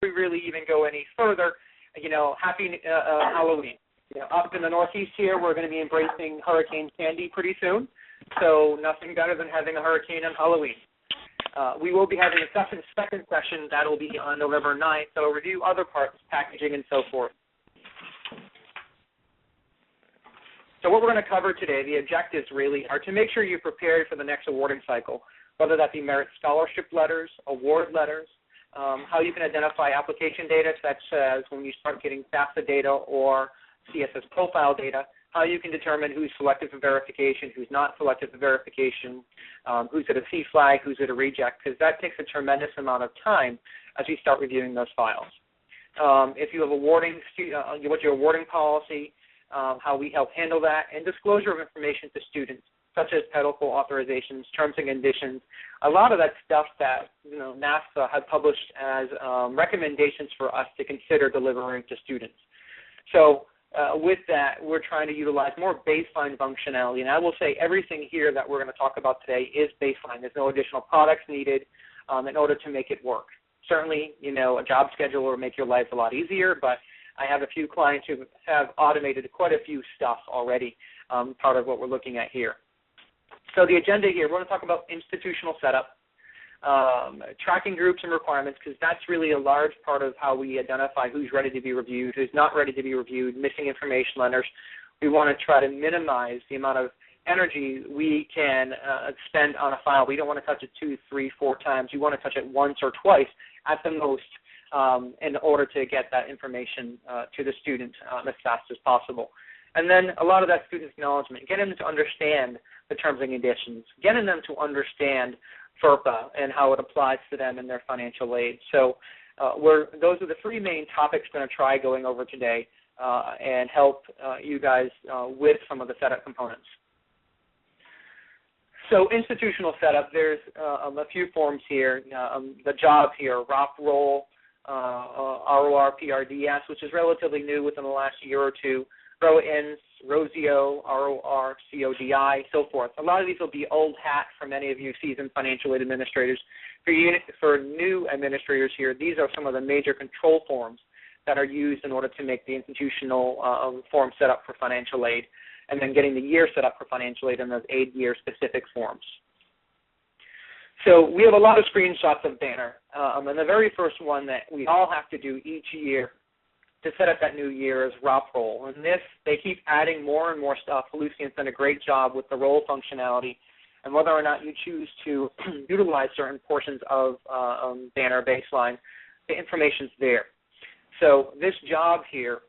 we really even go any further, happy Halloween. Up in the Northeast here, we're going to be embracing Hurricane Sandy pretty soon, so nothing better than having a hurricane on Halloween. We will be having a second session that will be on November 9th, so we'll review other parts, packaging, and so forth. So what we're going to cover today, the objectives really are to make sure you're prepared for the next awarding cycle, whether that be merit scholarship letters, award letters, how you can identify application data such as when you start getting FAFSA data or CSS profile data, how you can determine who's selected for verification, who's not selected for verification, who's at a C flag, who's at a reject, because that takes a tremendous amount of time as we start reviewing those files. If you have what's your awarding policy, how we help handle that, and disclosure of information to students, such as pedicle authorizations, terms and conditions, a lot of that stuff that NASA has published as recommendations for us to consider delivering to students. So with that, we're trying to utilize more baseline functionality, and I will say everything here that we're going to talk about today is baseline. There's no additional products needed in order to make it work. Certainly, a job schedule will make your life a lot easier, but I have a few clients who have automated quite a few stuff already, part of what we're looking at here. So the agenda here, we're going to talk about institutional setup, tracking groups and requirements, because that's really a large part of how we identify who's ready to be reviewed, who's not ready to be reviewed, missing information letters. We want to try to minimize the amount of energy we can spend on a file. We don't want to touch it 2, 3, 4 times. You want to touch it once or twice at the most in order to get that information to the student as fast as possible. And then a lot of that student acknowledgement, getting them to understand the terms and conditions, getting them to understand FERPA and how it applies to them in their financial aid. So those are the 3 main topics we're going to try going over today and help you guys with some of the setup components. So institutional setup, there's a few forms here. The job here, ROP role, ROR PRDS, which is relatively new within the last year or two, ROA-INS, ROSIO, ROR, CODI, so forth. A lot of these will be old hat for many of you seasoned financial aid administrators. For new administrators here, these are some of the major control forms that are used in order to make the institutional form set up for financial aid, and then getting the year set up for financial aid in those aid year specific forms. So we have a lot of screenshots of Banner, and the very first one that we all have to do each year to set up that new year is ROP role. And this, they keep adding more and more stuff. Lucian's done a great job with the role functionality, and whether or not you choose to utilize certain portions of Banner baseline, the information's there. So this job here,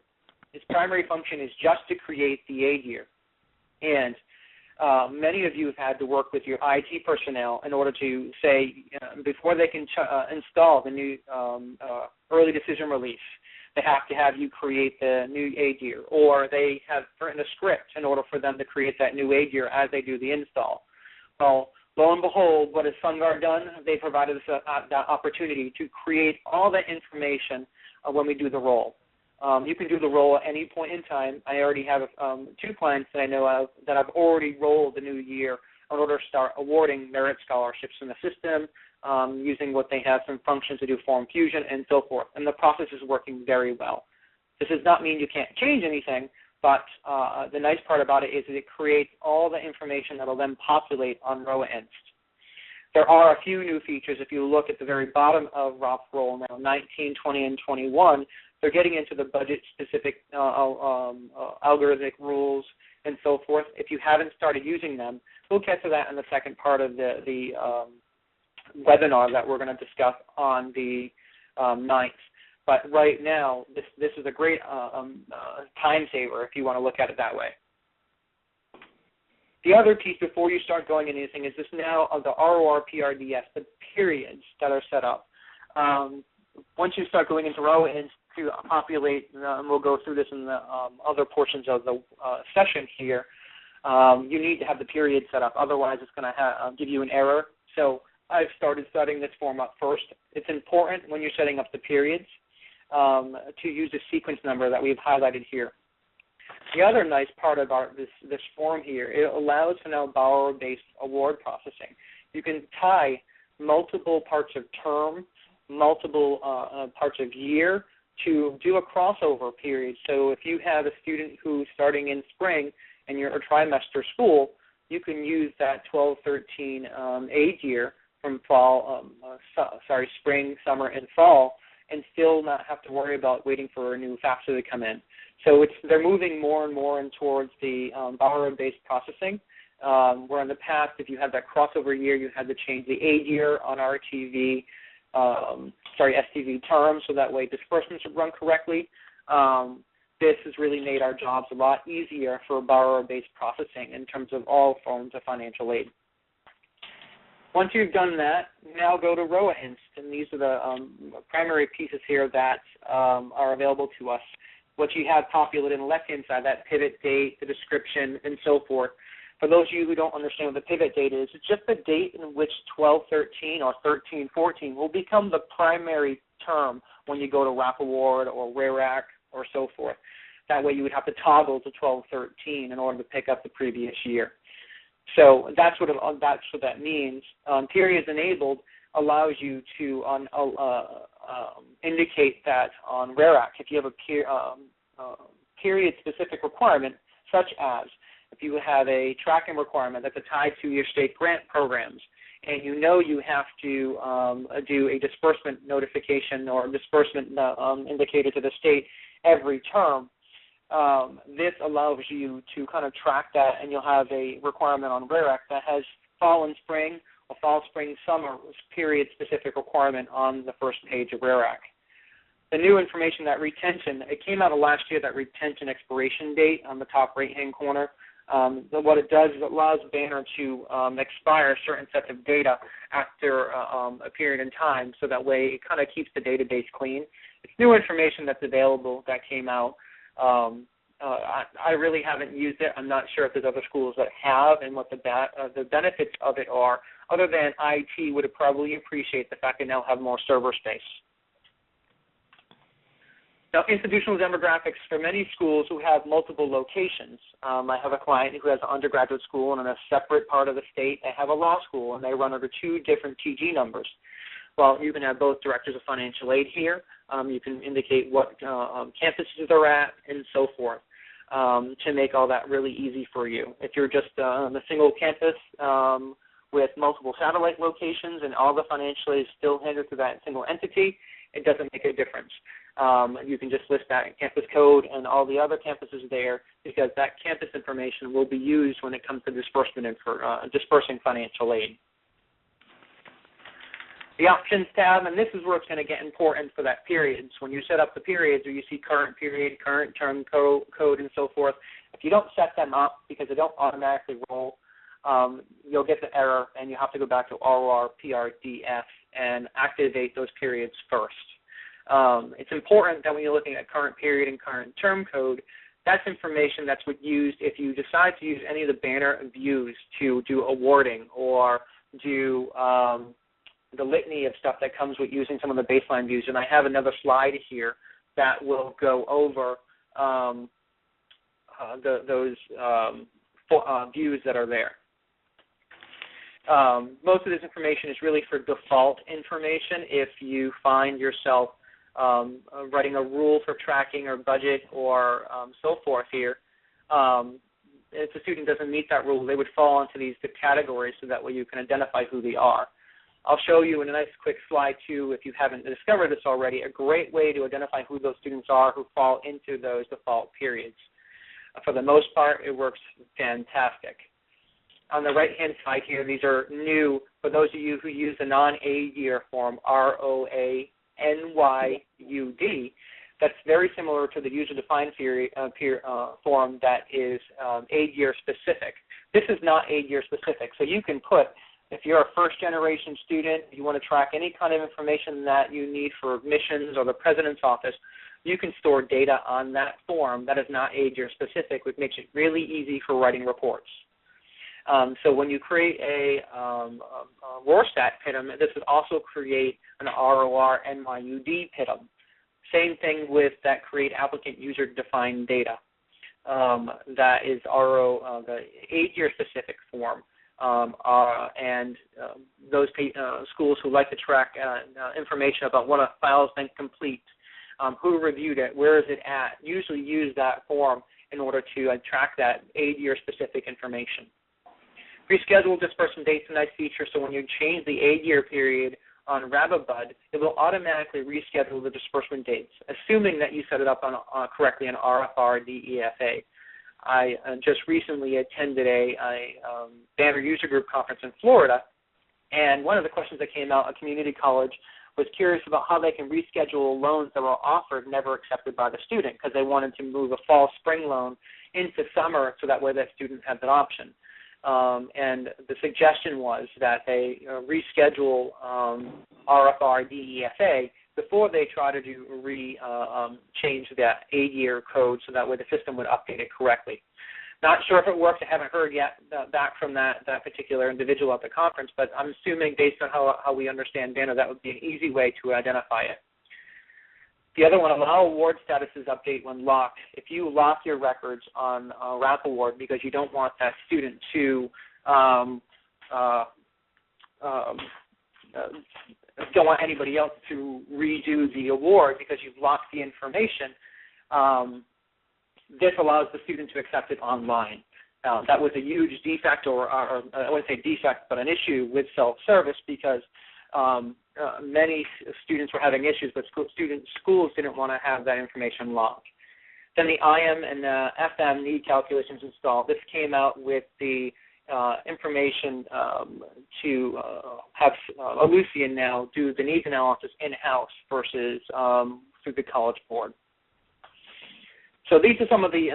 its primary function is just to create the aid year. And many of you have had to work with your IT personnel in order to say, before they can install the new early decision release, they have to have you create the new aid year, or they have written a script in order for them to create that new aid year as they do the install. Well, lo and behold, what has SunGard done? They provided us that opportunity to create all that information when we do the roll. You can do the roll at any point in time. I already have 2 clients that I know of that have already rolled the new year in order to start awarding merit scholarships in the system, using what they have, some functions to do form fusion and so forth. And the process is working very well. This does not mean you can't change anything, but the nice part about it is that it creates all the information that will then populate on ROA-INS. There are a few new features. If you look at the very bottom of ROP role now, 19, 20, and 21, they're getting into the budget-specific algorithmic rules and so forth. If you haven't started using them, we'll get to that in the second part of the webinar that we're going to discuss on the 9th. But right now, this is a great time saver if you want to look at it that way. The other piece before you start going into anything is this now of the ROR PRDS, the periods that are set up. Once you start going into ROA-INS to populate, and we'll go through this in the other portions of the session here, you need to have the period set up. Otherwise, it's going to give you an error. So I've started setting this form up first. It's important when you're setting up the periods to use the sequence number that we've highlighted here. The other nice part about this form here, it allows for now borrower-based award processing. You can tie multiple parts of term, multiple parts of year to do a crossover period. So if you have a student who's starting in spring and you're a trimester school, you can use that 12-13 age year from spring, summer, and fall, and still not have to worry about waiting for a new FAFSA to come in. So they're moving more and more in towards the borrower-based processing, where in the past, if you had that crossover year, you had to change the age year on STV terms, so that way disbursements would run correctly. This has really made our jobs a lot easier for borrower-based processing in terms of all forms of financial aid. Once you've done that, now go to ROA Hints, and these are the primary pieces here that are available to us. What you have populated in the left-hand side, that pivot date, the description, and so forth. For those of you who don't understand what the pivot date is, it's just the date in which 12-13 or 13-14 will become the primary term when you go to RAP Award or RARAC or so forth. That way you would have to toggle to 12-13 in order to pick up the previous year. So that's what that means. Periods enabled allows you to indicate that on RARAC, if you have a period-specific requirement, such as if you have a tracking requirement that's tied to your state grant programs, and you know you have to do a disbursement notification or disbursement indicated to the state every term, this allows you to kind of track that, and you'll have a requirement on RARAC that has fall and spring or fall, spring, summer period-specific requirement on the first page of RARAC. The new information, that retention, it came out of last year, that retention expiration date on the top right-hand corner. What it does is it allows Banner to expire certain sets of data after a period in time, so that way it kind of keeps the database clean. It's new information that's available that came out. I really haven't used it. I'm not sure if there's other schools that have and what the benefits of it are, other than IT would probably appreciate the fact they now have more server space. Now, institutional demographics for many schools who have multiple locations. I have a client who has an undergraduate school, and in a separate part of the state, they have a law school, and they run under two different TG numbers. Well, you can have both directors of financial aid here. You can indicate what campuses they're at and so forth to make all that really easy for you. If you're just on a single campus with multiple satellite locations and all the financial aid is still handled through that single entity, it doesn't make a difference. You can just list that campus code and all the other campuses there, because that campus information will be used when it comes to disbursement and for dispersing financial aid. The options tab, and this is where it's going to get important for that periods. When you set up the periods, or you see current period, current term code, and so forth, if you don't set them up because they don't automatically roll, you'll get the error, and you have to go back to ROR PRDF and activate those periods first. It's important that when you're looking at current period and current term code, that's information that's used if you decide to use any of the Banner views to do awarding or do the litany of stuff that comes with using some of the baseline views. And I have another slide here that will go over those views that are there. Most of this information is really for default information. If you find yourself writing a rule for tracking or budget or so forth here, if a student doesn't meet that rule, they would fall into these categories, so that way you can identify who they are. I'll show you in a nice quick slide, too, if you haven't discovered this already, a great way to identify who those students are who fall into those default periods. For the most part, it works fantastic. On the right-hand side here, these are new for those of you who use the non-aid year form, ROANYUD. That's very similar to the user-defined form that is aid year specific. This is not aid year specific, so you can put, if you're a first-generation student, you want to track any kind of information that you need for admissions or the president's office, you can store data on that form that is not aid year specific, which makes it really easy for writing reports. So when you create a RORSTAT PITM, this would also create an ROR NYUD PITM. Same thing with that create applicant user-defined data. That is the aid year specific form. and those schools who like to track information about what a file has been complete, who reviewed it, where is it at, usually use that form in order to track that aid year specific information. Reschedule disbursement dates is a nice feature, so when you change the aid year period on RabbitBud, it will automatically reschedule the disbursement dates, assuming that you set it up correctly on RFR DEFA. I just recently attended a Banner User Group conference in Florida, and one of the questions that came out, a community college was curious about how they can reschedule loans that were offered, never accepted by the student, because they wanted to move a fall-spring loan into summer so that way that student had that option. And the suggestion was that they reschedule RFR DEFA before they try to change that aid-year code so that way the system would update it correctly. Not sure if it works. I haven't heard yet back from that particular individual at the conference, but I'm assuming based on how we understand Banner, that would be an easy way to identify it. The other one, allow award statuses update when locked. If you lock your records on RAP Award because you don't want that student to don't want anybody else to redo the award because you've locked the information, this allows the student to accept it online. That was a huge defect, or I wouldn't say defect, but an issue with self-service because many students were having issues, but schools didn't want to have that information locked. Then the IM and FM need calculations installed. This came out with the information to have Ellucian now do the needs analysis in-house versus through the College Board. So these are some of the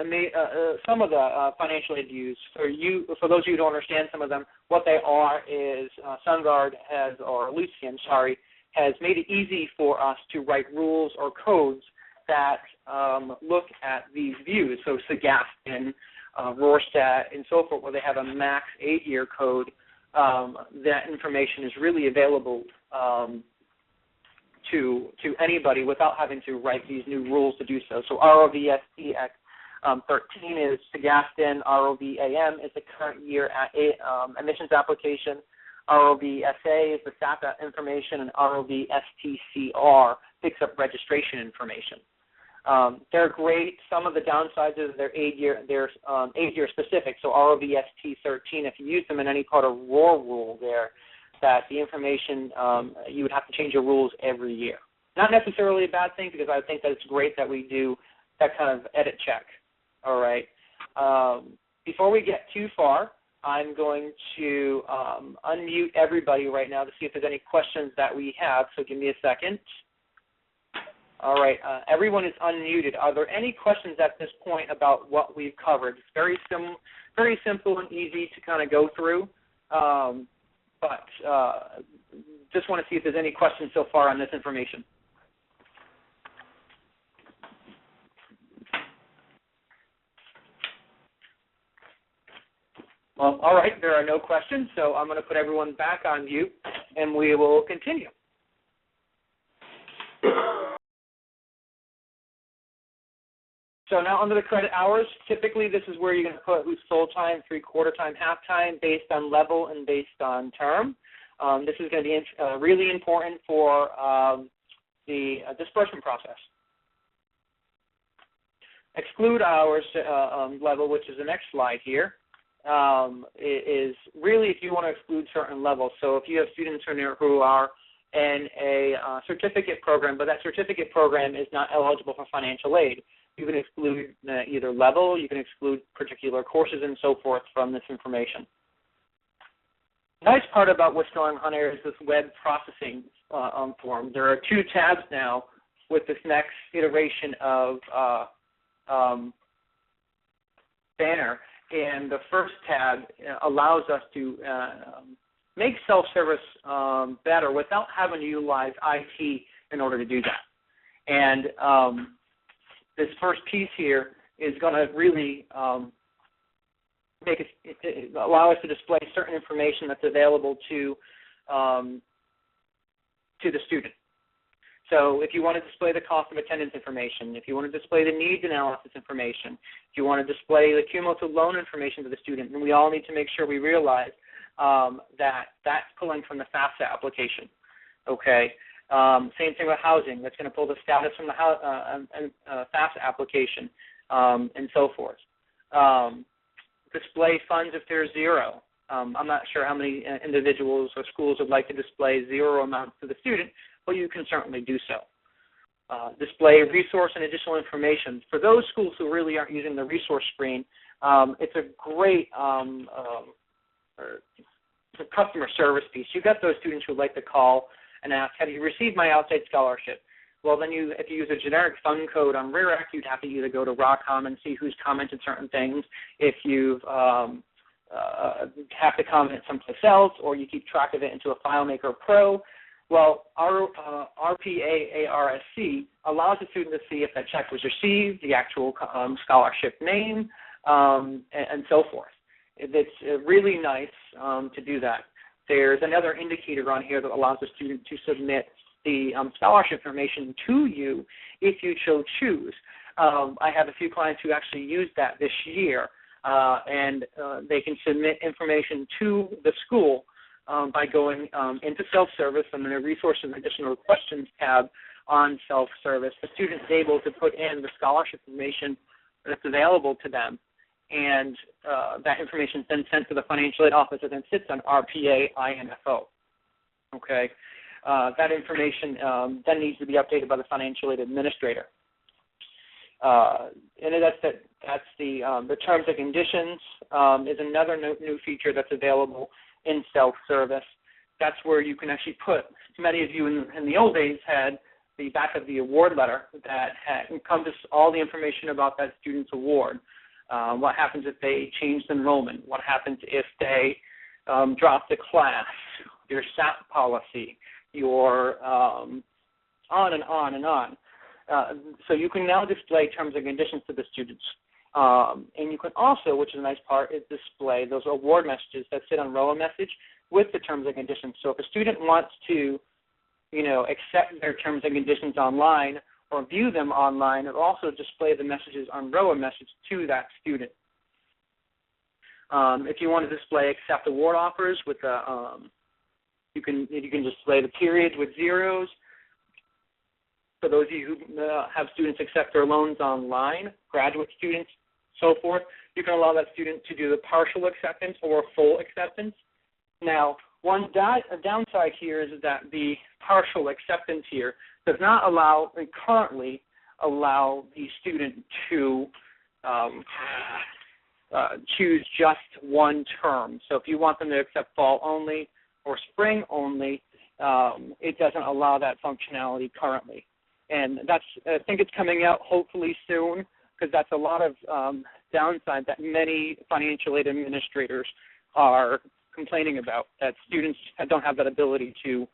financial aid views. For those of you who don't understand some of them, what they are is SunGard or Ellucian, has made it easy for us to write rules or codes that look at these views. So SAGASTIN, Rorstad, and so forth, where they have a max 8-year code, that information is really available to anybody without having to write these new rules to do so. So ROVSTX 13 is SAGASTIN, ROVAM is the current year emissions application, ROVSA is the SAP information, and ROVSTCR picks up registration information. They're great. Some of the downsides is they're 8-year specific. So ROVST 13, if you use them in any part of ROAR rule there, that the information, you would have to change your rules every year. Not necessarily a bad thing, because I think that it's great that we do that kind of edit check. All right. Before we get too far, I'm going to unmute everybody right now to see if there's any questions that we have. So give me a second. All right. Everyone is unmuted. Are there any questions at this point about what we've covered? It's very simple and easy to kind of go through. But just want to see if there's any questions so far on this information. Well, all right, there are no questions, so I'm going to put everyone back on mute, and we will continue. So now under the credit hours, typically this is where you're going to put who's full-time, three-quarter time, half-time, based on level and based on term. This is going to be really important for the disbursement process. Exclude hours level, which is the next slide here, is really if you want to exclude certain levels. So if you have students who are in a certificate program, but that certificate program is not eligible for financial aid, you can exclude either level, you can exclude particular courses and so forth from this information. The nice part about what's going on here is this web processing form. There are 2 tabs now with this next iteration of Banner, and the first tab allows us to make self-service better without having to utilize IT in order to do that. And this first piece here is going to really allow us to display certain information that's available to the student. So if you want to display the cost of attendance information, if you want to display the needs analysis information, if you want to display the cumulative loan information to the student, then we all need to make sure we realize that's pulling from the FAFSA application. Okay. Same thing with housing. That's going to pull the status from the FAFSA application, and so forth. Display funds if there's zero. I'm not sure how many individuals or schools would like to display zero amounts to the student, but you can certainly do so. Display resource and additional information. For those schools who really aren't using the resource screen, it's a great customer service piece. You've got those students who would like to call and ask, have you received my outside scholarship? Well, then if you use a generic fund code on RAREC, you'd have to either go to RAWCOM and see who's commented certain things. If you've have to comment someplace else, or you keep track of it into a FileMaker Pro. Well, our RPA-ARSC allows the student to see if that check was received, the actual scholarship name, and so forth. It's really nice to do that. There's another indicator on here that allows the student to submit the scholarship information to you if you so choose. I have a few clients who actually used that this year, and they can submit information to the school by going into self-service and the Resources and Additional Questions tab on self-service. The student is able to put in the scholarship information that's available to them, and that information is then sent to the financial aid office that then sits on RPA-INFO. Okay, that information then needs to be updated by the financial aid administrator. And that's the terms and conditions is another new feature that's available in self-service. That's where you can actually put, many of you in the old days had the back of the award letter that encompassed all the information about that student's award. What happens if they changed enrollment? What happens if they dropped a class? Your SAP policy, your on and on and on. So you can now display terms and conditions to the students. And you can also, which is a nice part, is display those award messages that sit on Rowa Message with the terms and conditions. So if a student wants to, accept their terms and conditions online or view them online, it'll also display the messages on Rowa Message to that student. If you want to display accept award offers with you can display the periods with zeros. For those of you who have students accept their loans online, graduate students, so forth, you can allow that student to do the partial acceptance or full acceptance. Now, one downside here is that the partial acceptance here does not currently allow the student to choose just one term. So if you want them to accept fall only or spring only, it doesn't allow that functionality currently. And I think it's coming out hopefully soon, because that's a lot of downside that many financial aid administrators are complaining about, that students don't have that ability to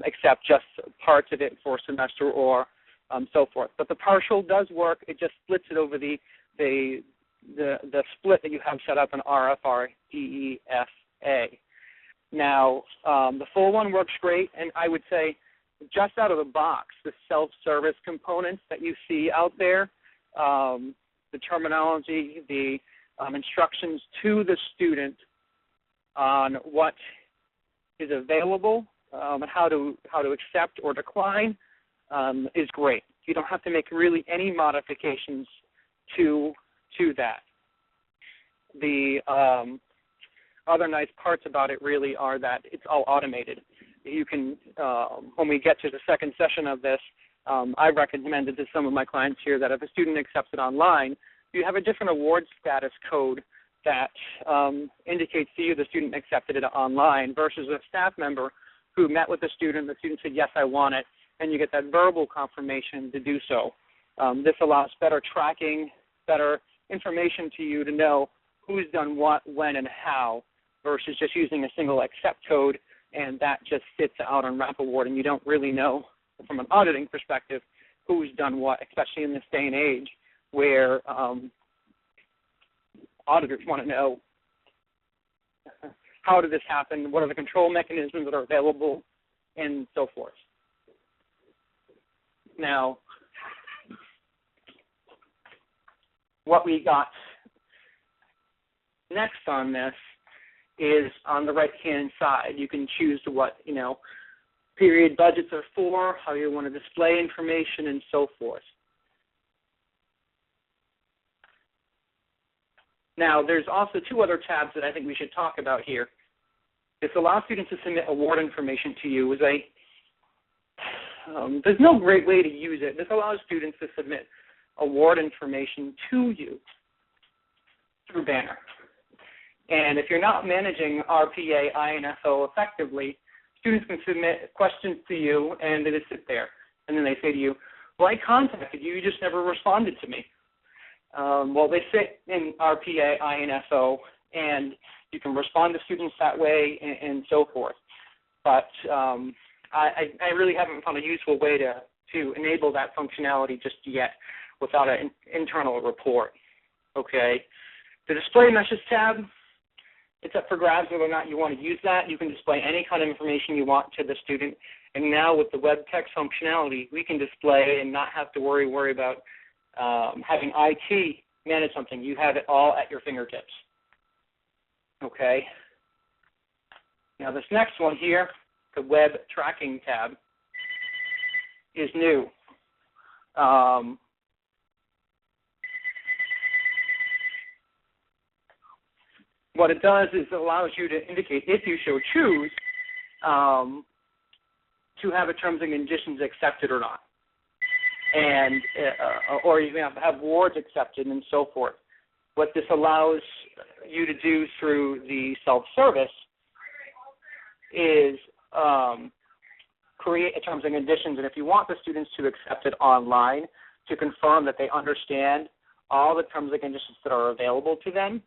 accept just parts of it for a semester or so forth. But the partial does work. It just splits it over the split that you have set up in RFR DEFA. Now, the full one works great, and I would say just out of the box, the self-service components that you see out there, the terminology, the instructions to the student on what is available and how to accept or decline is great. You don't have to make really any modifications to that. The other nice parts about it really are that it's all automated. You can, when we get to the second session of this, I recommended to some of my clients here that if a student accepts it online, you have a different award status code that indicates to you the student accepted it online versus a staff member who met with the student said, yes, I want it, and you get that verbal confirmation to do so. This allows better tracking, better information to you to know who's done what, when, and how, versus just using a single accept code, and that just sits out on RAP Award, and you don't really know from an auditing perspective who's done what, especially in this day and age where auditors want to know how did this happen, what are the control mechanisms that are available, and so forth. Now, what we got next on this is on the right-hand side. You can choose what, period budgets are for, how you want to display information, and so forth. Now, there's also two other tabs that I think we should talk about here. This allows students to submit award information to you. There's no great way to use it. This allows students to submit award information to you through Banner. And if you're not managing RPA INFO effectively, students can submit questions to you and they just sit there. And then they say to you, well, I contacted you, you just never responded to me. Well, they sit in RPA INFO, and you can respond to students that way and so forth. But I really haven't found a useful way to enable that functionality just yet without an internal report. Okay. The Display Meshes tab, it's up for grabs whether or not you want to use that. You can display any kind of information you want to the student. And now with the web text functionality, we can display and not have to worry about having IT manage something. You have it all at your fingertips. Okay. Now this next one here, the web tracking tab, is new. What it does is it allows you to indicate, if you so choose, to have a terms and conditions accepted or not, and or you have awards accepted and so forth. What this allows you to do through the self-service is create a terms and conditions, and if you want the students to accept it online, to confirm that they understand all the terms and conditions that are available to them,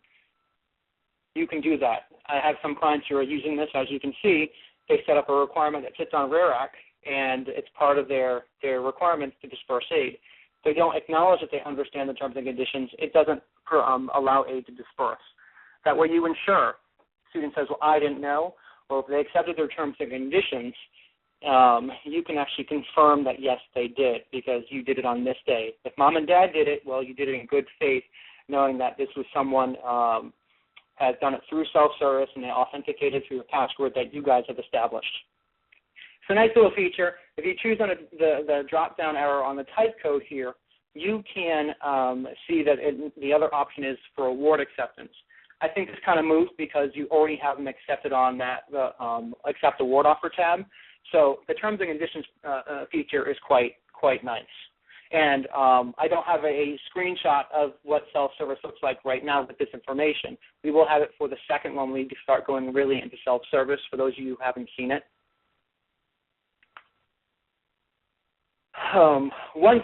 you can do that. I have some clients who are using this. As you can see, they set up a requirement that sits on RARAC, and it's part of their requirements to disperse aid. They don't acknowledge that they understand the terms and conditions. It doesn't allow aid to disperse. That way you ensure. Student says, well, I didn't know. Well, if they accepted their terms and conditions, you can actually confirm that, yes, they did, because you did it on this day. If mom and dad did it, well, you did it in good faith, knowing that this was someone has done it through self-service and they authenticated through a password that you guys have established. It's a nice little feature. If you choose on the drop-down arrow on the type code here, you can see that the other option is for award acceptance. I think this kind of moves because you already have them accepted on that accept award offer tab. So the terms and conditions feature is quite nice. And I don't have a screenshot of what self-service looks like right now with this information. We will have it for the second one when we start going really into self-service for those of you who haven't seen it. Once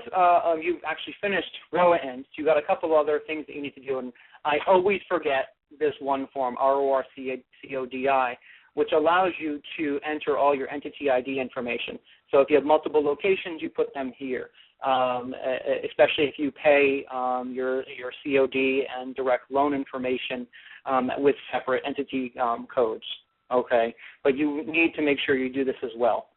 you've actually finished ROA ends, you've got a couple other things that you need to do. And I always forget this one form, RORCODI, which allows you to enter all your entity ID information. So if you have multiple locations, you put them here. Especially if you pay your COD and direct loan information with separate entity codes, okay? But you need to make sure you do this as well.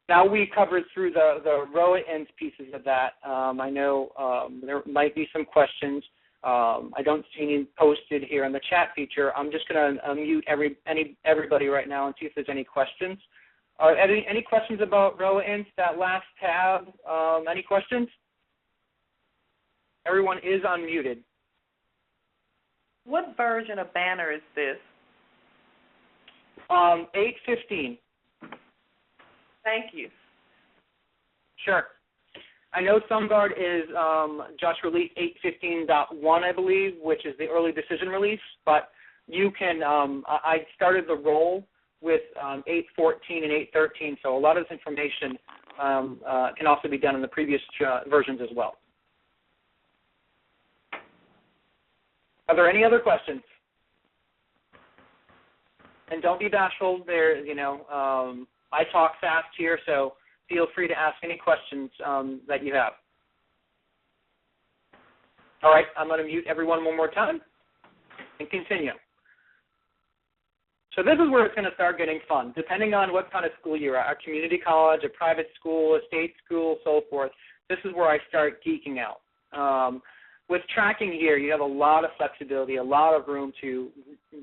Now we covered through the ROA ends pieces of that. I know there might be some questions. I don't see any posted here in the chat feature. I'm just going to unmute everybody right now and see if there's any questions. Any questions about ROA ends, that last tab? Any questions? Everyone is unmuted. What version of Banner is this? 8.15. Thank you. Sure. I know SumGuard is just released 8.15.1, I believe, which is the early decision release, but you can, I started the roll with 8.14 and 8.13, so a lot of this information can also be done in the previous versions as well. Are there any other questions? And don't be bashful. I talk fast here, so feel free to ask any questions that you have. All right, I'm going to mute everyone one more time and continue. So this is where it's going to start getting fun, depending on what kind of school you're at, a community college, a private school, a state school, so forth. This is where I start geeking out. with tracking here, you have a lot of flexibility, a lot of room to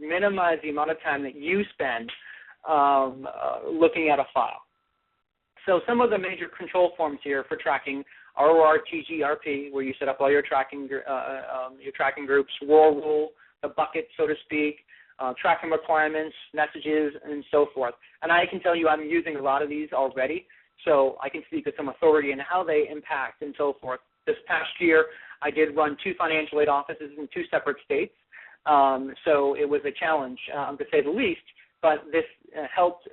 minimize the amount of time that you spend looking at a file. So some of the major control forms here for tracking: ROR, TGRP, where you set up all your tracking groups; ROR rule, the bucket, so to speak; tracking requirements, messages, and so forth. And I can tell you I'm using a lot of these already, so I can speak with some authority in how they impact and so forth. This past year, I did run 2 financial aid offices in 2 separate states, so it was a challenge, to say the least. But this helped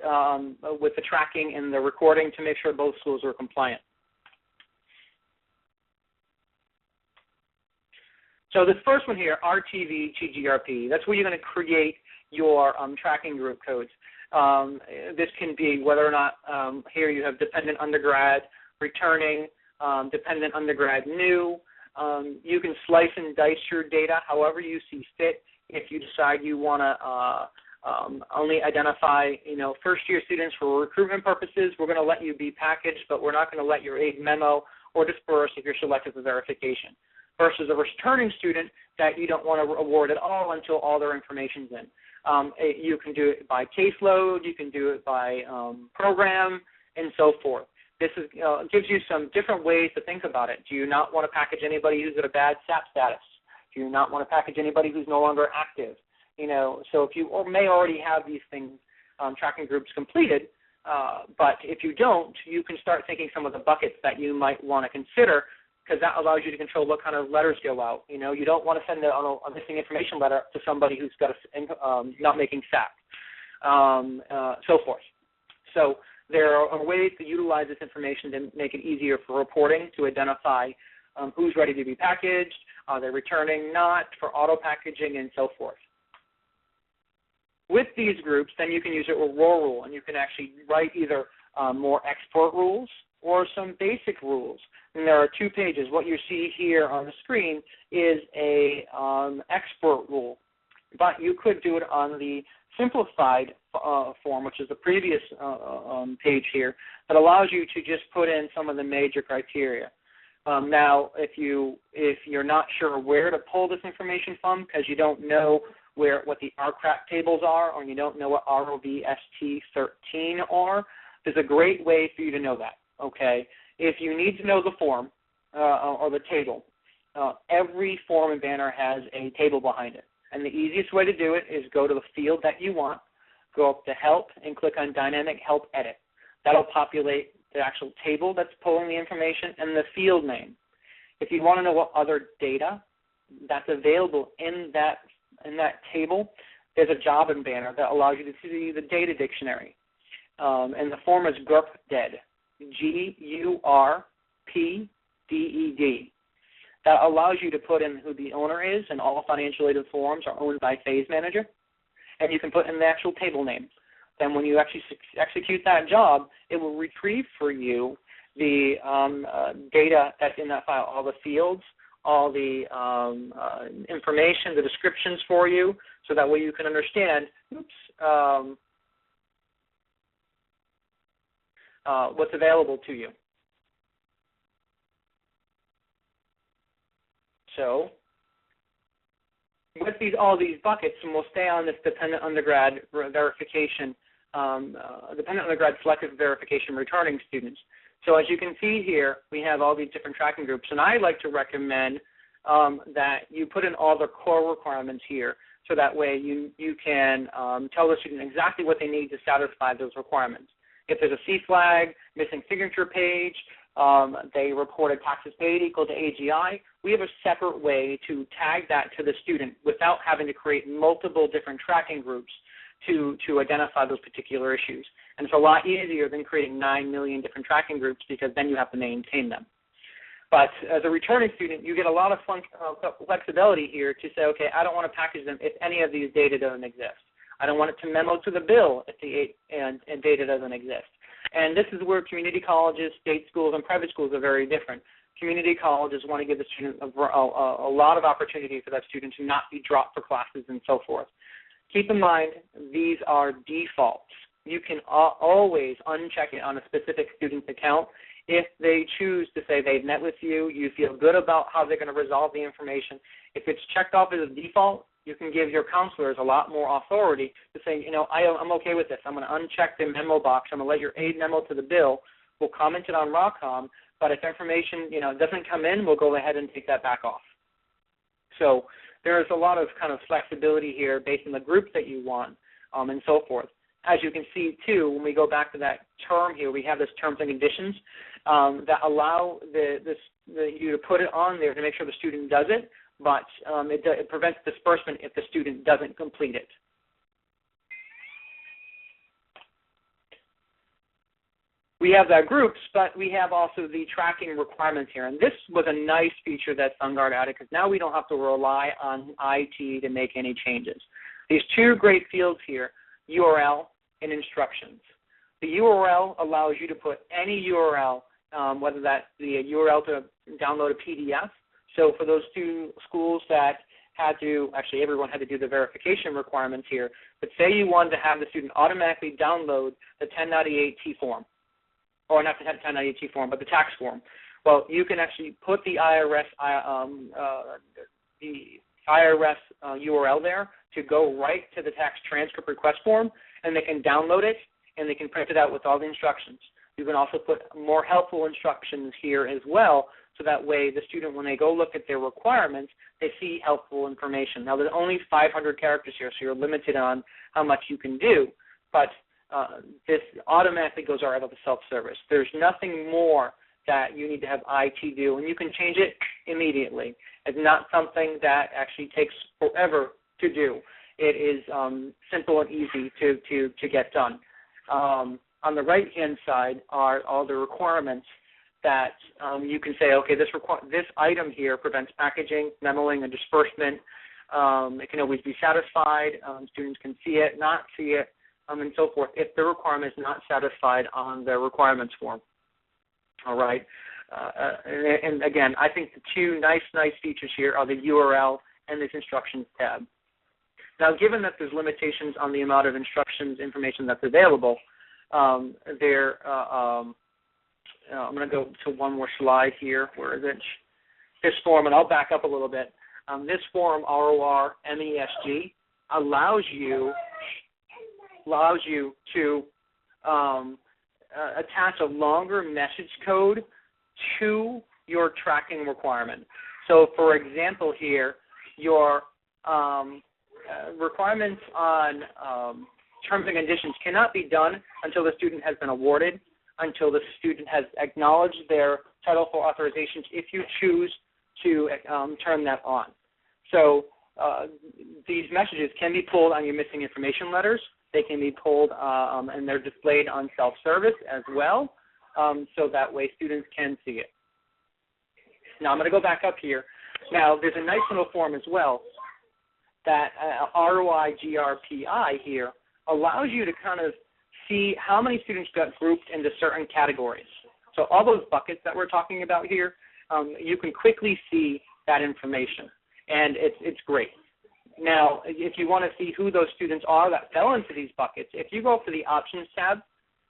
with the tracking and the recording to make sure both schools were compliant. So this first one here, RTV TGRP, that's where you're going to create your tracking group codes. This can be whether or not here you have dependent undergrad, returning, dependent undergrad new. You can slice and dice your data however you see fit. If you decide you want to only identify, first-year students for recruitment purposes, we're going to let you be packaged, but we're not going to let your aid memo or disperse if you're selected for verification. Versus a returning student that you don't want to award at all until all their information's in. You can do it by caseload, you can do it by program, and so forth. This is, gives you some different ways to think about it. Do you not want to package anybody who's at a bad SAP status? Do you not want to package anybody who's no longer active? So if you may already have these things, tracking groups completed, but if you don't, you can start thinking some of the buckets that you might want to consider, because that allows you to control what kind of letters go out. You don't want to send a missing information letter to somebody who's got not making SAP, so forth. So there are ways to utilize this information to make it easier for reporting, to identify who's ready to be packaged, are they returning, not, for auto packaging, and so forth. With these groups, then you can use it with ROR rule, and you can actually write either more export rules or some basic rules. And there are 2 pages. What you see here on the screen is a export rule, but you could do it on the simplified form, which is the previous page here, that allows you to just put in some of the major criteria. Now, if you're not sure where to pull this information from because you don't know what the RCRAP tables are, or you don't know what ROVST 13 are, there's a great way for you to know that. Okay, if you need to know the form or the table, every form and banner has a table behind it. And the easiest way to do it is go to the field that you want, go up to Help, and click on Dynamic Help Edit. That'll populate the actual table that's pulling the information and the field name. If you want to know what other data that's available in that table, there's a job and banner that allows you to see the data dictionary. And the form is GURPDED. GURPDED. That allows you to put in who the owner is, and all financial aid forms are owned by Phase Manager, and you can put in the actual table name. Then when you actually execute that job, it will retrieve for you the data that's in that file, all the fields, all the information, the descriptions for you, so that way you can understand, what's available to you. So with all these buckets, and we'll stay on this dependent undergrad verification, dependent undergrad selective verification returning students. So as you can see here, we have all these different tracking groups, and I like to recommend that you put in all the core requirements here, so that way you can tell the student exactly what they need to satisfy those requirements. If there's a C flag, missing signature page, they reported taxes paid equal to AGI, we have a separate way to tag that to the student without having to create multiple different tracking groups to identify those particular issues. And it's a lot easier than creating 9 million different tracking groups, because then you have to maintain them. But as a returning student, you get a lot of flexibility here to say, okay, I don't want to package them if any of these data doesn't exist. I don't want it to memo to the bill if and data doesn't exist. And this is where community colleges, state schools, and private schools are very different. Community colleges want to give the student a lot of opportunity for that student to not be dropped for classes and so forth. Keep in mind, these are defaults. You can always uncheck it on a specific student's account If they choose to say they've met with you, you feel good about how they're going to resolve the information. If it's checked off as a default, you can give your counselors a lot more authority to say, I'm okay with this. I'm going to uncheck the memo box. I'm going to let your aid memo to the bill. We'll comment it on ROCCOM, but if information, doesn't come in, we'll go ahead and take that back off. So there's a lot of kind of flexibility here based on the group that you want, and so forth. As you can see, too, when we go back to that term here, we have this terms and conditions that allow you to put it on there to make sure the student does it, but it prevents disbursement if the student doesn't complete it. We have that groups, but we have also the tracking requirements here. And this was a nice feature that SunGard added because now we don't have to rely on IT to make any changes. These two great fields here, URL and instructions. The URL allows you to put any URL, whether that's the URL to download a PDF. So for those two schools that everyone had to do the verification requirements here, but say you wanted to have the student automatically download the 1098-T form, or not the 1098-T form, but the tax form. Well, you can actually put the IRS URL there to go right to the tax transcript request form, and they can download it, and they can print it out with all the instructions. You can also put more helpful instructions here as well, so that way the student, when they go look at their requirements, they see helpful information. Now, there's only 500 characters here, so you're limited on how much you can do, but this automatically goes right out of the self-service. There's nothing more that you need to have IT do, and you can change it immediately. It's not something that actually takes forever to do. It is simple and easy to get done. On the right-hand side are all the requirements that you can say, okay, this item here prevents packaging, memoing, and disbursement. It can always be satisfied. Students can see it, not see it, and so forth, if the requirement is not satisfied on the requirements form. All right. And again, I think the two nice features here are the URL and this instructions tab. Now, given that there's limitations on the amount of instructions information that's available, I'm going to go to one more slide here. Where is it? This form, and I'll back up a little bit. This form, ROR MESG, allows you to attach a longer message code to your tracking requirement. So, for example, here, your requirements on terms and conditions cannot be done until the student has been awarded, until the student has acknowledged their Title IV authorizations, if you choose to turn that on. So these messages can be pulled on your missing information letters. They can be pulled and they're displayed on self-service as well, so that way students can see it. Now I'm going to go back up here. Now there's a nice little form as well that ROI GRPI here allows you to kind of see how many students got grouped into certain categories. So all those buckets that we're talking about here, you can quickly see that information, and it's great. Now, if you want to see who those students are that fell into these buckets, if you go for the Options tab,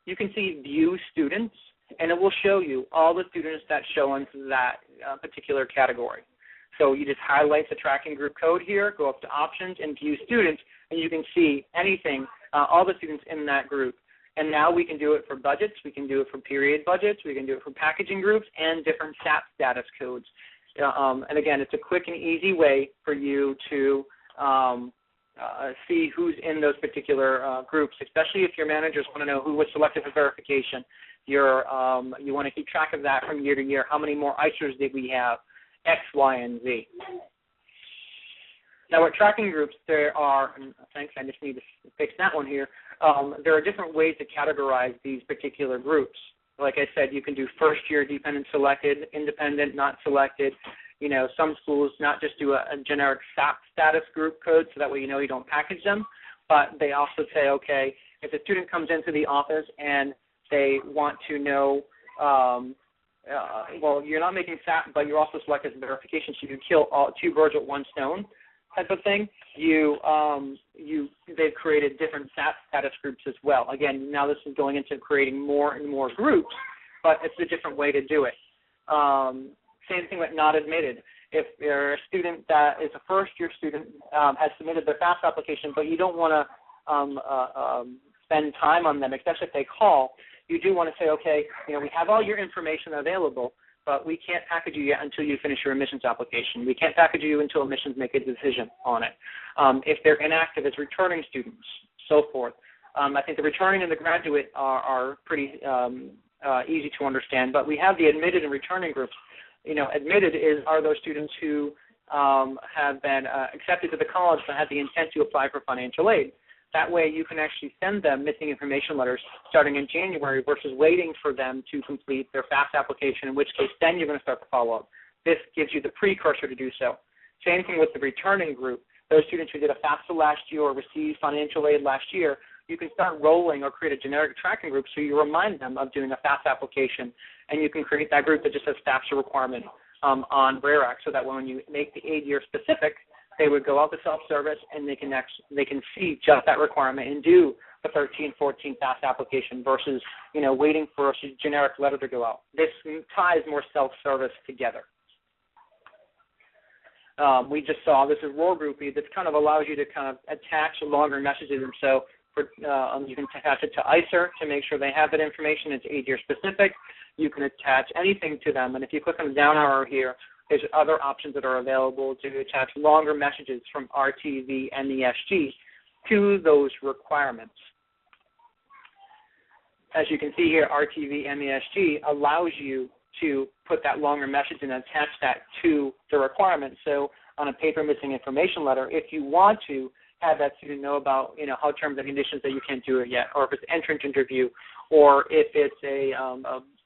you can see View Students, and it will show you all the students that show into that particular category. So you just highlight the tracking group code here, go up to Options, and View Students, and you can see anything, all the students in that group. And now we can do it for budgets, we can do it for period budgets, we can do it for packaging groups, and different SAP status codes. And again, it's a quick and easy way for you to see who's in those particular groups, especially if your managers want to know who was selected for verification. You want to keep track of that from year to year. How many more ICERs did we have? X, Y, and Z. Now, with tracking groups, there are, thanks, I just need to fix that one here. There are different ways to categorize these particular groups. Like I said, you can do first year dependent selected, independent not selected. You know, some schools not just do a generic SAP status group code, so that way you know you don't package them, but they also say, okay, if a student comes into the office and they want to know, well, you're not making SAP, but you're also selected as verification, so you kill two birds with one stone type of thing. They've created different SAP status groups as well. Again, now this is going into creating more and more groups, but it's a different way to do it. Same thing with not admitted. If you're a student that is a first-year student, has submitted their FAFSA application, but you don't want to spend time on them, especially if they call, you do want to say, okay, we have all your information available, but we can't package you yet until you finish your admissions application. We can't package you until admissions make a decision on it. If they're inactive as returning students, so forth. I think the returning and the graduate are pretty easy to understand, but we have the admitted and returning groups. Admitted are those students who have been accepted to the college but had the intent to apply for financial aid. That way you can actually send them missing information letters starting in January versus waiting for them to complete their FAFSA application, in which case then you're going to start the follow-up. This gives you the precursor to do so. Same thing with the returning group. Those students who did a FAFSA last year or received financial aid last year, you can start rolling or create a generic tracking group so you remind them of doing a FAFSA application, and you can create that group that just says FAFSA requirement on RARE Act so that when you make the aid year specific, they would go out to self-service and they can see just that requirement and do the 13, 14 FAFSA application versus, waiting for a generic letter to go out. This ties more self-service together. We just saw, this is ROAR Groupie. This kind of allows you to kind of attach longer messages. And so you can attach it to ICER to make sure they have that information. It's aid year specific. You can attach anything to them. And if you click on the down arrow here, there's other options that are available to attach longer messages from RTV and ESG to those requirements. As you can see here, RTV and ESG allows you to put that longer message and attach that to the requirement. So on a paper missing information letter, if you want to have that student know about, how terms and conditions that you can't do it yet, or if it's entrance interview, or if it's a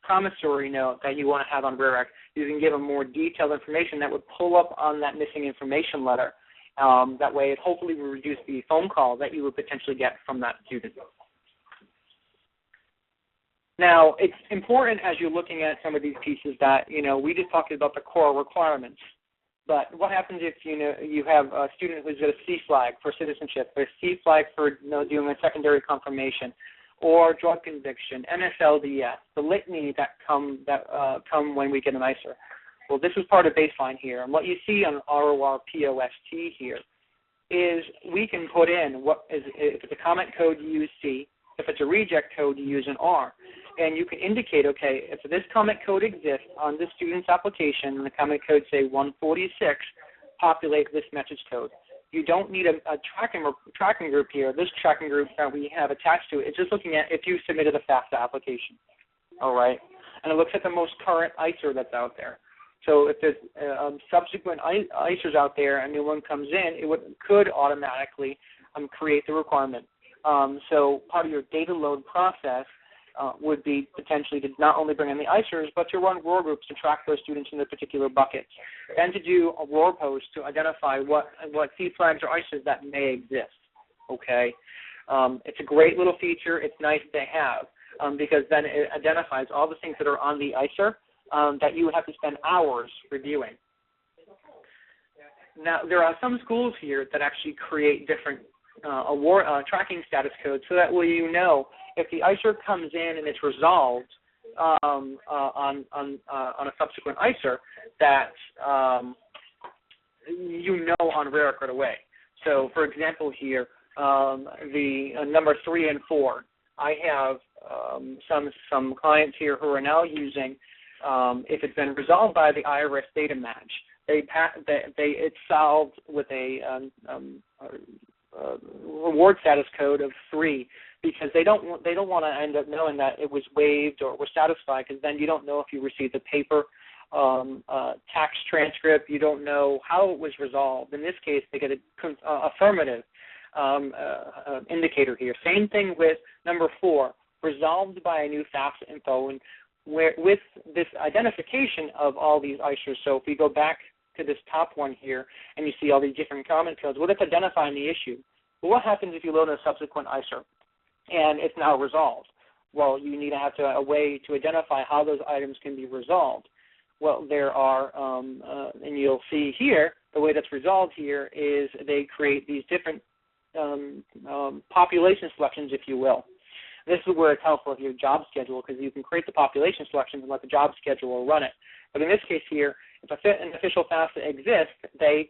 promissory note that you want to have on RARE Act, you can give them more detailed information that would pull up on that missing information letter. That way it hopefully will reduce the phone call that you would potentially get from that student. Now, it's important as you're looking at some of these pieces that, we just talked about the core requirements. But what happens if, you have a student who's got a C flag for citizenship, or a C flag for doing a secondary confirmation, or drug conviction, NSLDS, the litany that come when we get an ICER. Well, this is part of baseline here. And what you see on ROR POST here is we can put in if it's a comment code, you use C. If it's a reject code, you use an R. And you can indicate, okay, if this comment code exists on this student's application, and the comment code, say, 146, populate this message code. You don't need a tracking group here. This tracking group that we have attached to it, it's just looking at if you submitted a FAFSA application, all right? And it looks at the most current ICER that's out there. So if there's subsequent ICERs out there, a new one comes in, it could automatically create the requirement. So part of your data load process would be potentially to not only bring in the ICERs, but to run ROAR groups to track those students in their particular buckets, and to do a ROAR post to identify what C flags or ICERs that may exist, okay? It's a great little feature. It's nice to have because then it identifies all the things that are on the ICER that you would have to spend hours reviewing. Now, there are some schools here that actually create different tracking status codes so that way if the ICER comes in and it's resolved on a subsequent ICER, that on RARE Act right away. So, for example, here the number 3 and 4. I have some clients here who are now using if it's been resolved by the IRS data match. It's solved with a reward status code of 3 because they don't want to end up knowing that it was waived or was satisfied, because then you don't know if you received the paper tax transcript. You don't know how it was resolved. In this case, they get an affirmative indicator here. Same thing with number 4, resolved by a new FAFSA info, and with this identification of all these ICERs. So if we go back to this top one here and you see all these different comment codes, well, that's identifying the issue. Well, what happens if you load a subsequent ICER and it's now resolved? Well, you need to have a way to identify how those items can be resolved. Well, there are, and you'll see here, the way that's resolved here is they create these different population selections, if you will. This is where it's helpful if you have a job schedule, because you can create the population selections and let the job schedule run it. But in this case here, if an official FAFSA exists, they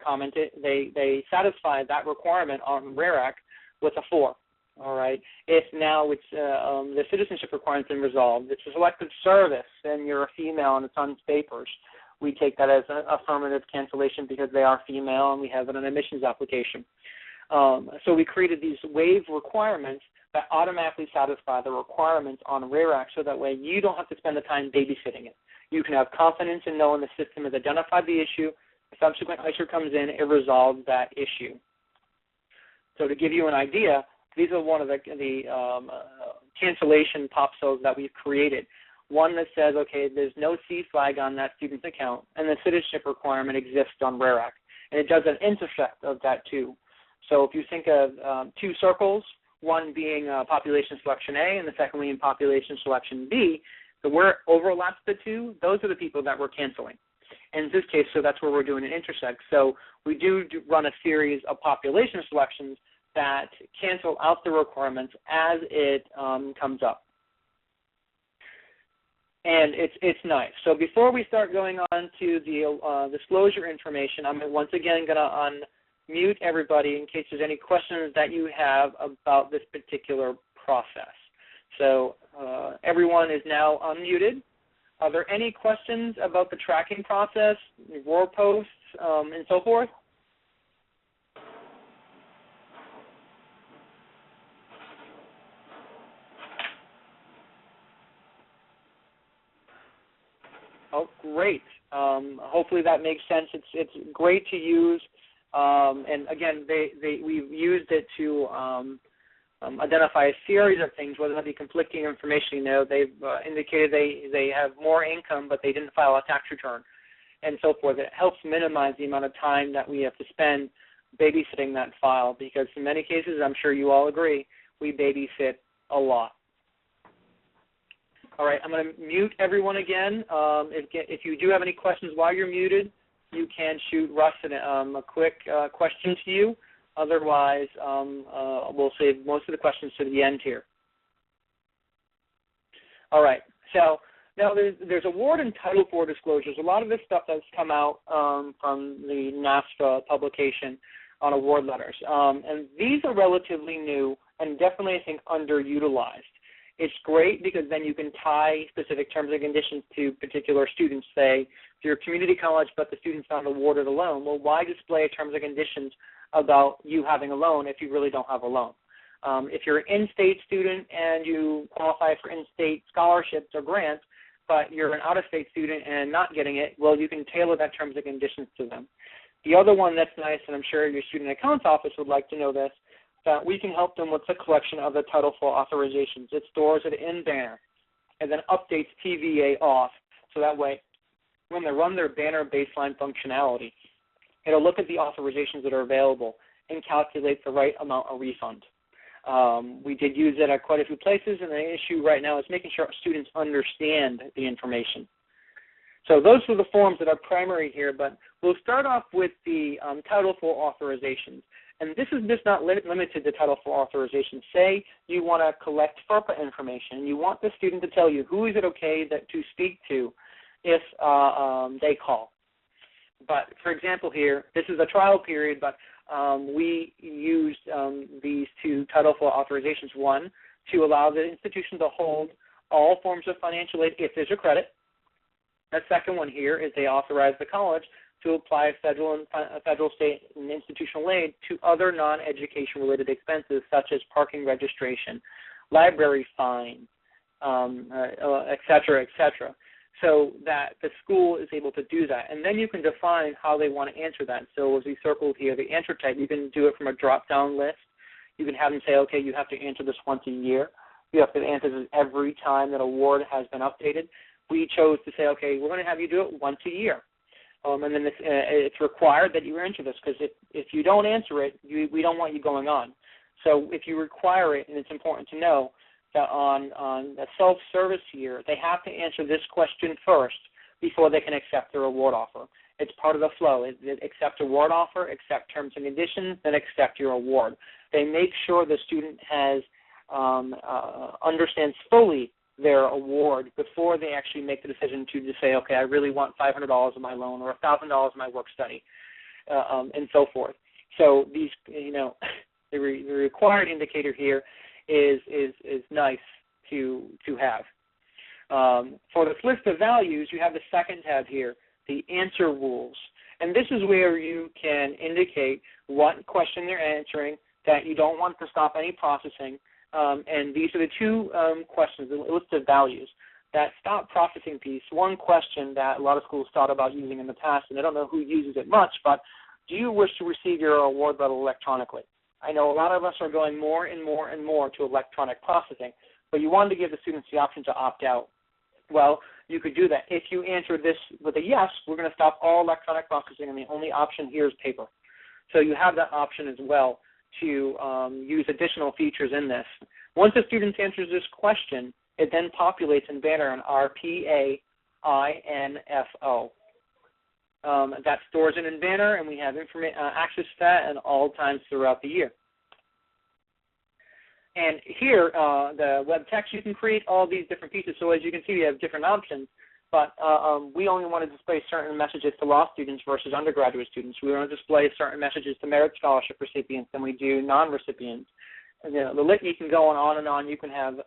they satisfy that requirement on RAREC with a 4. All right. If now it's the citizenship requirement's been resolved, it's a selective service, and you're a female and it's on papers, we take that as an affirmative cancellation because they are female, and we have an admissions application. So we created these waive requirements that automatically satisfy the requirements on RAREC, so that way you don't have to spend the time babysitting it. You can have confidence in knowing the system has identified the issue. The subsequent ISER comes in, it resolves that issue. So to give you an idea, these are one of the cancellation POPSOs that we've created. One that says, okay, there's no C flag on that student's account, and the citizenship requirement exists on RAREC. And it does an intersect of that too. So if you think of 2 circles, one being population selection A and the second being population selection B, so where it overlaps the 2, those are the people that we're canceling. And in this case, so that's where we're doing an intersect. So we do run a series of population selections that cancel out the requirements as it comes up. And it's nice. So before we start going on to the disclosure information, I'm once again going to unmute everybody in case there's any questions that you have about this particular process. So everyone is now unmuted. Are there any questions about the tracking process, ROAR posts, and so forth? Oh, great. Hopefully that makes sense. It's great to use, and again, we've used it to identify a series of things, whether that be conflicting information. You know, they've indicated they have more income, but they didn't file a tax return, and so forth. It helps minimize the amount of time that we have to spend babysitting that file, because in many cases, I'm sure you all agree, we babysit a lot. All right, I'm going to mute everyone again. If you do have any questions while you're muted, you can shoot Russ a quick question to you. Otherwise, we'll save most of the questions to the end here. All right, so now there's award and Title IV disclosures. A lot of this stuff has come out from the NASFA publication on award letters. And these are relatively new and definitely, I think, underutilized. It's great because then you can tie specific terms and conditions to particular students. Say, if you're a community college but the student's not awarded a loan, well, why display terms and conditions about you having a loan if you really don't have a loan? If you're an in-state student and you qualify for in-state scholarships or grants, but you're an out-of-state student and not getting it, well, you can tailor that terms and conditions to them. The other one that's nice, and I'm sure your student accounts office would like to know this, that we can help them with the collection of the Title IV authorizations. It stores it in Banner and then updates TVA off, so that way when they run their Banner baseline functionality, it'll look at the authorizations that are available and calculate the right amount of refund. We did use it at quite a few places, and the issue right now is making sure students understand the information. So those are the forms that are primary here, but we'll start off with the Title IV authorizations. And this is just not limited to Title IV authorization. Say you want to collect FERPA information, and you want the student to tell you who is it okay to speak to if they call. But, for example here, this is a trial period, but we used these 2 Title IV authorizations. One, to allow the institution to hold all forms of financial aid if there's a credit. The second one here is they authorize the college to apply federal, state, and institutional aid to other non-education-related expenses such as parking registration, library fine, et cetera, et cetera, so that the school is able to do that. And then you can define how they want to answer that. So as we circled here, the answer type, you can do it from a drop-down list. You can have them say, okay, you have to answer this once a year. You have to answer this every time that award has been updated. We chose to say, okay, we're going to have you do it once a year. And then it's required that you answer this, because if you don't answer it, we don't want you going on. So if you require it, and it's important to know that on the self-service year, they have to answer this question first before they can accept their award offer. It's part of the flow. Accept award offer, accept terms and conditions, then accept your award. They make sure the student has understands fully their award before they actually make the decision to just say, okay, I really want $500 of my loan or $1,000 of my work study, and so forth. So these, the required indicator here is nice to have. For this list of values, you have the second tab here, the answer rules. And this is where you can indicate what question they're answering, that you don't want to stop any processing. And these are the two questions, the list of values. That stop processing piece, one question that a lot of schools thought about using in the past, and I don't know who uses it much, but do you wish to receive your award letter electronically? I know a lot of us are going more and more and more to electronic processing, but you wanted to give the students the option to opt out. Well, you could do that. If you answer this with a yes, we're going to stop all electronic processing, and the only option here is paper. So you have that option as well to use additional features in this. Once the student answers this question, it then populates in Banner an RPAINFO. That stores it in Banner, and we have access to that at all times throughout the year. And here, the web text, you can create all these different pieces. So as you can see, we have different options, but we only want to display certain messages to law students versus undergraduate students. We want to display certain messages to merit scholarship recipients than we do non-recipients. And, the litany can go on and on. You can have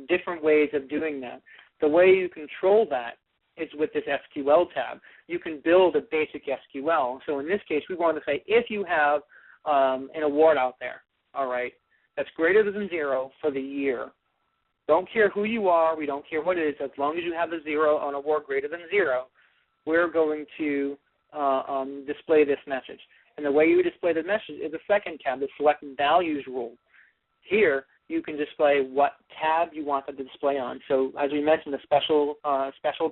different ways of doing that. The way you control that is with this SQL tab. You can build a basic SQL. So in this case, we want to say if you have an award out there, all right, that's greater than 0 for the year. Don't care who you are. We don't care what it is. As long as you have a 0 on award greater than 0, we're going to display this message. And the way you display the message is the second tab, the Select Values rule. Here, you can display what tab you want them to display on. So as we mentioned, the special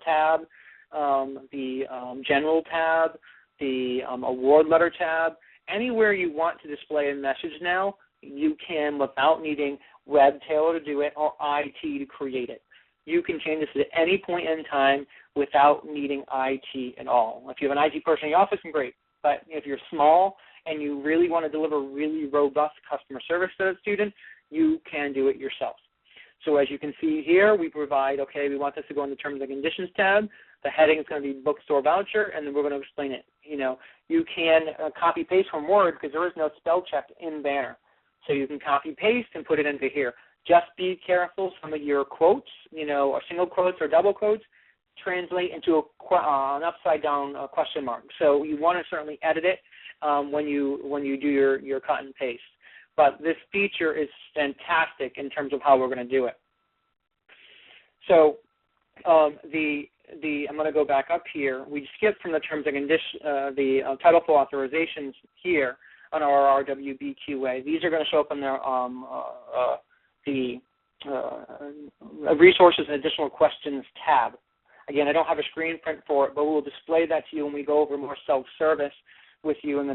tab, the general tab, the award letter tab, anywhere you want to display a message now, you can without needing WebTailor to do it or IT to create it. You can change this at any point in time without needing IT at all. If you have an IT person in your office, great. But if you're small and you really want to deliver really robust customer service to the student, you can do it yourself. So as you can see here, we provide, okay, we want this to go in the Terms and Conditions tab. The heading is going to be Bookstore Voucher, and then we're going to explain it. You can copy-paste from Word because there is no spell check in Banner. So you can copy-paste and put it into here. Just be careful. Some of your quotes, or single quotes or double quotes, translate into an upside-down question mark. So you want to certainly edit it when you do your cut and paste. But this feature is fantastic in terms of how we're going to do it. So I'm going to go back up here. We skipped from the terms and conditions, the Title IV authorizations here on our RWBQA. These are going to show up in the resources and additional questions tab. Again, I don't have a screen print for it, but we'll display that to you when we go over more self-service with you in the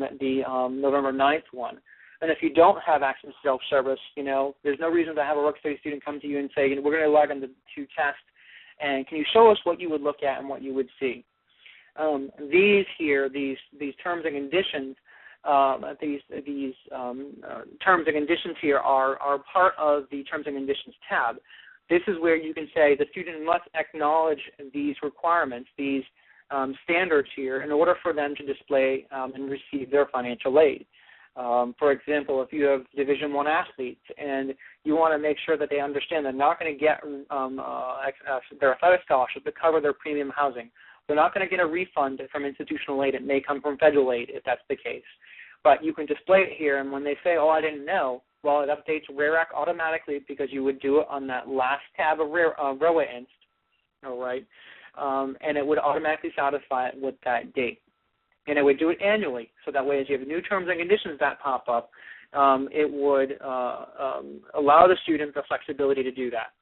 November 9th one. And if you don't have access to self-service, there's no reason to have a work-study student come to you and say, we're going to log in to test, and can you show us what you would look at and what you would see? These terms and conditions, these terms and conditions here are part of the terms and conditions tab. This is where you can say the student must acknowledge these requirements, these standards here, in order for them to display and receive their financial aid. For example, if you have Division I athletes and you want to make sure that they understand they're not going to get their athletic scholarship to cover their premium housing. They're not going to get a refund from institutional aid. It may come from federal aid if that's the case. But you can display it here, and when they say, oh, I didn't know, well, it updates RAREAC automatically because you would do it on that last tab of ROA Inst, all right? And it would automatically satisfy it with that date. And it would do it annually, so that way as you have new terms and conditions that pop up, it would allow the student the flexibility to do that.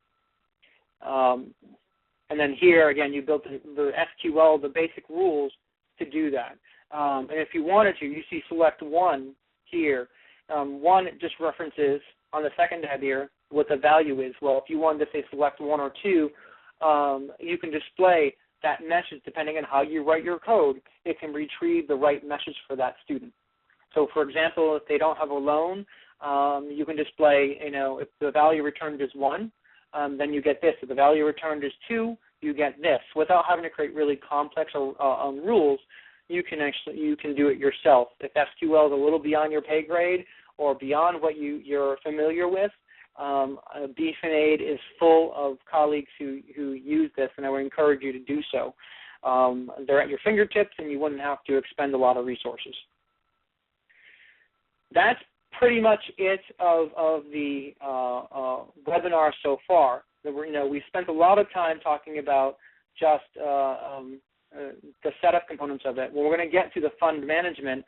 And then here, again, you built the SQL, the basic rules to do that. And if you wanted to, you see Select 1 here. 1 just references on the second tab here what the value is. Well, if you wanted to say Select 1 or 2, you can display that message depending on how you write your code. It can retrieve the right message for that student. So, for example, if they don't have a loan, You can display, if the value returned is 1, then you get this. If the value returned is 2, you get this. Without having to create really complex rules, you can do it yourself. If SQL is a little beyond your pay grade or beyond what you're familiar with, BFINAID is full of colleagues who use this, and I would encourage you to do so. They're at your fingertips, and you wouldn't have to expend a lot of resources. That's pretty much it of the webinar so far. We spent a lot of time talking about just the setup components of it. Well, we're going to get to the fund management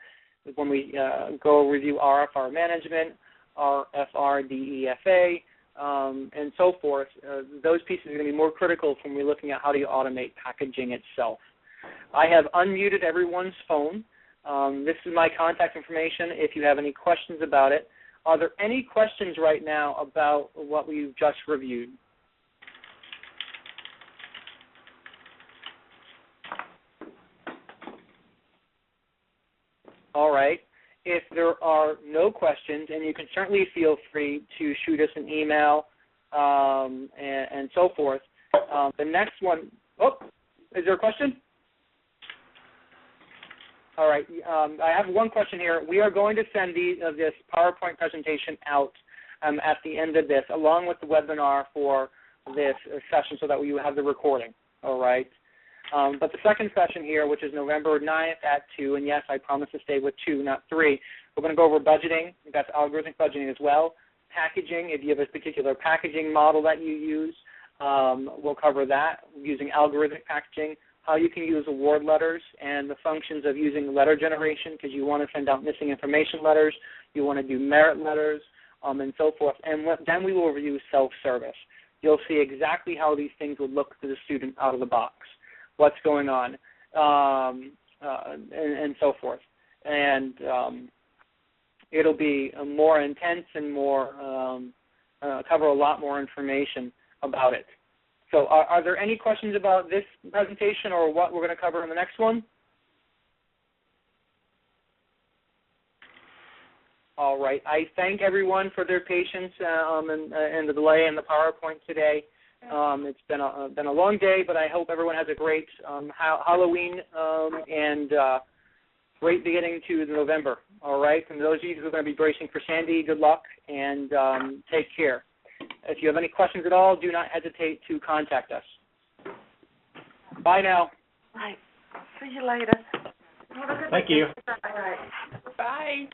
when we go review RFR management, RFR DEFA, and so forth. Those pieces are going to be more critical when we're looking at how do you automate packaging itself. I have unmuted everyone's phone. This is my contact information if you have any questions about it. Are there any questions right now about what we've just reviewed? All right. If there are no questions, and you can certainly feel free to shoot us an email and so forth. The next one, is there a question? All right. I have one question here. We are going to send this PowerPoint presentation out at the end of this, along with the webinar for this session so that we have the recording. All right. But the second session here, which is November 9th at 2, and yes, I promise to stay with 2, not 3, we're going to go over budgeting. That's algorithmic budgeting as well. Packaging, if you have a particular packaging model that you use, we'll cover that using algorithmic packaging, how you can use award letters and the functions of using letter generation because you want to send out missing information letters, you want to do merit letters, and so forth. And then we will review self-service. You'll see exactly how these things would look to the student out of the box. What's going on, and so forth. And it'll be more intense and more cover a lot more information about it. So are there any questions about this presentation or what we're going to cover in the next one? All right. I thank everyone for their patience and the delay in the PowerPoint today. It's been a long day, but I hope everyone has a great Halloween and great beginning to November. All right, and those of you who are going to be bracing for Sandy, good luck and take care. If you have any questions at all, do not hesitate to contact us. Bye now. Bye. See you later. Thank you. All right. Bye.